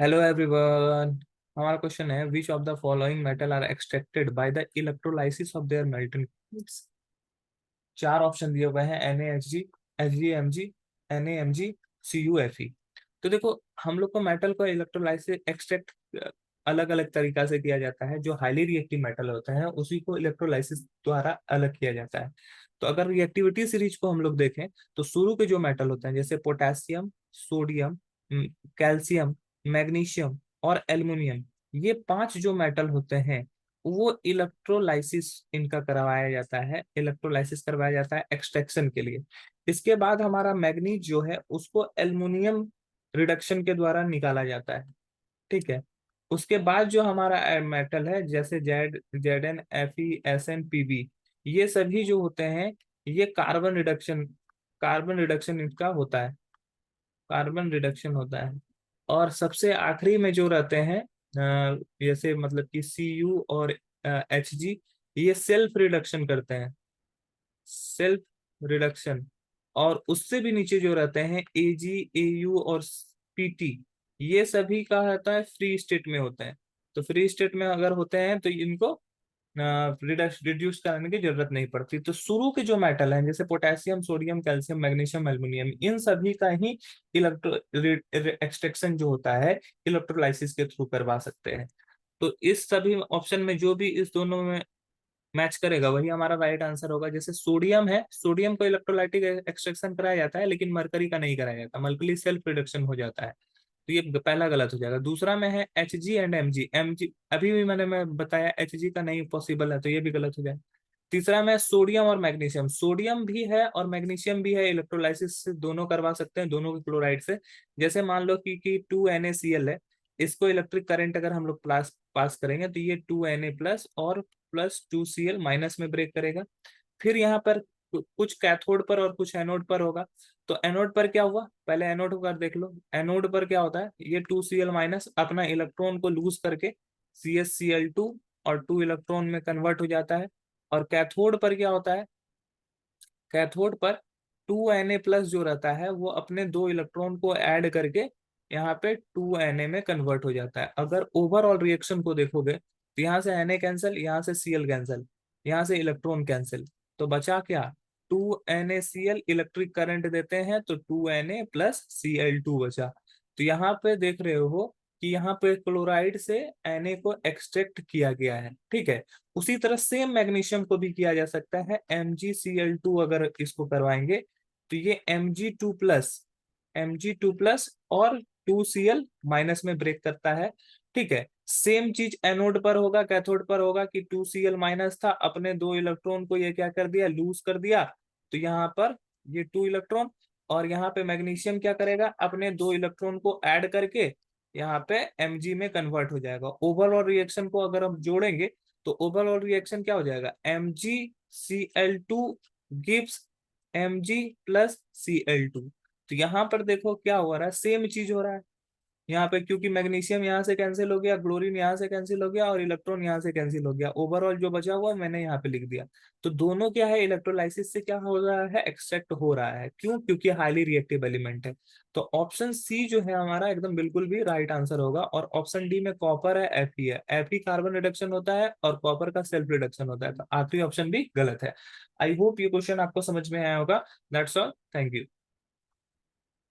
Hello everyone. हमारा question है which of the following metal are extracted by the electrolysis of their melting points. चार option दिए हुए हैं NaHg, HgMg, NaMg, CuFe। तो देखो, हम लोग को मेटल को इलेक्ट्रोलाइसिस एक्सट्रैक्ट अलग अलग तरीका से किया जाता है। जो हाईली रिएक्टिव मेटल होता है उसी को इलेक्ट्रोलाइसिस द्वारा अलग किया जाता है। तो अगर रिएक्टिविटी सीरीज को हम लोग देखें तो शुरू के जो मेटल होते हैं जैसे पोटेशियम, सोडियम, कैल्शियम, मैग्नीशियम और एल्युमिनियम, ये पांच जो मेटल होते हैं वो इलेक्ट्रोलाइसिस इनका करवाया जाता है, इलेक्ट्रोलाइसिस करवाया जाता है एक्सट्रैक्शन के लिए। इसके बाद हमारा मैग्नीज जो है उसको एल्युमिनियम रिडक्शन के द्वारा निकाला जाता है। ठीक है। उसके बाद जो हमारा मेटल है जैसे Zn, Fe, Sn, Pb, ये सभी जो होते हैं ये कार्बन रिडक्शन इनका होता है, कार्बन रिडक्शन होता है। और सबसे आखिरी में जो रहते हैं जैसे मतलब कि Cu और Hg, ये सेल्फ रिडक्शन करते हैं, सेल्फ रिडक्शन। और उससे भी नीचे जो रहते हैं Ag, Au और Pt, ये सभी का होता है फ्री स्टेट में होते हैं। तो फ्री स्टेट में अगर होते हैं तो इनको रिड्यूस करने की जरूरत नहीं पड़ती। तो शुरू के जो मेटल हैं जैसे potassium, sodium, calcium, magnesium, aluminium, इन सभी का ही इलेक्ट्रो एक्सट्रैक्शन जो होता है इलेक्ट्रोलाइसिस के थ्रू करवा सकते हैं। तो इस सभी ऑप्शन में जो भी इस दोनों में मैच करेगा वही हमारा राइट आंसर होगा। जैसे सोडियम है, सोडियम को इलेक्ट्रोलाइटिक एक्सट्रैक्शन कराया जाता है लेकिन मरकरी का नहीं कराया जाता, मरकरी सेल्फ रिडक्शन हो जाता है। तो ये पहला गलत हो जाएगा। दूसरा में है Hg एंड Mg, अभी भी मैं बताया Hg का नहीं पॉसिबल है, तो ये भी गलत हो जाएगा। तीसरा में सोडियम और मैग्नीशियम, सोडियम भी है और मैग्नीशियम भी है, इलेक्ट्रोलाइसिस से दोनों करवा सकते हैं, दोनों के क्लोराइड से। जैसे मान लो कि 2NaCl है, इसको इलेक्ट्रिक करंट अगर हम लोग पास पास करेंगे तो ये 2Na प्लस और प्लस 2Cl माइनस में ब्रेक करेगा। फिर यहाँ पर कुछ कैथोड पर और कुछ एनोड पर होगा। तो एनोड पर क्या हुआ, पहले एनोड होकर देख लो। एनोड पर क्या होता है, ये 2Cl माइनस अपना इलेक्ट्रॉन को लूज करके CsCl2 और 2 इलेक्ट्रॉन में कन्वर्ट हो जाता है। और कैथोड पर क्या होता है, कैथोड पर 2Na प्लस जो रहता है वो अपने दो इलेक्ट्रॉन को ऐड करके यहाँ पे 2Na में कन्वर्ट हो जाता है। अगर ओवरऑल रिएक्शन को देखोगे तो यहाँ से Na कैंसिल, यहाँ से Cl कैंसिल, यहाँ से इलेक्ट्रॉन कैंसिल, तो बचा क्या, 2NaCl इलेक्ट्रिक करंट देते हैं तो 2Na प्लस Cl2 बचा। तो यहाँ पे देख रहे हो कि यहाँ पे क्लोराइड से Na को एक्सट्रैक्ट किया गया है। ठीक है। उसी तरह सेम मैग्नीशियम को भी किया जा सकता है, MgCl2 अगर इसको करवाएंगे तो ये Mg2 प्लस और 2Cl माइनस में ब्रेक करता है। ठीक है। सेम चीज एनोड पर होगा, कैथोड पर होगा कि 2Cl माइनस था, अपने दो इलेक्ट्रॉन को ये क्या कर दिया, लूज कर दिया। तो यहाँ पर ये 2 इलेक्ट्रॉन, और यहाँ पे मैग्नीशियम क्या करेगा, अपने दो इलेक्ट्रॉन को ऐड करके यहाँ पे Mg में कन्वर्ट हो जाएगा। ओवरऑल रिएक्शन को अगर हम जोड़ेंगे तो ओवरऑल रिएक्शन क्या हो जाएगा, MgCl2 गिव्स Mg+Cl2। तो यहाँ पर देखो क्या हो रहा है, सेम चीज हो रहा है यहाँ पे, क्योंकि मैग्नीशियम यहाँ से कैंसिल हो गया, क्लोरीन यहाँ से कैंसिल हो गया और इलेक्ट्रॉन यहाँ से कैंसिल हो गया। ओवरऑल जो बचा हुआ मैंने यहाँ पे लिख दिया। तो दोनों क्या है, इलेक्ट्रोलाइसिस से क्या हो रहा है, एक्सट्रैक्ट हो रहा है। क्यों, क्योंकि हाईली रिएक्टिव एलिमेंट है। तो ऑप्शन सी जो है हमारा एकदम बिल्कुल भी राइट आंसर होगा। और ऑप्शन डी में कॉपर है, Fe है, Fe कार्बन रिडक्शन होता है और कॉपर का सेल्फ रिडक्शन होता है। तो आखिरी ऑप्शन भी गलत है। आई होप ये क्वेश्चन आपको समझ में आया होगा। That's all, thank you.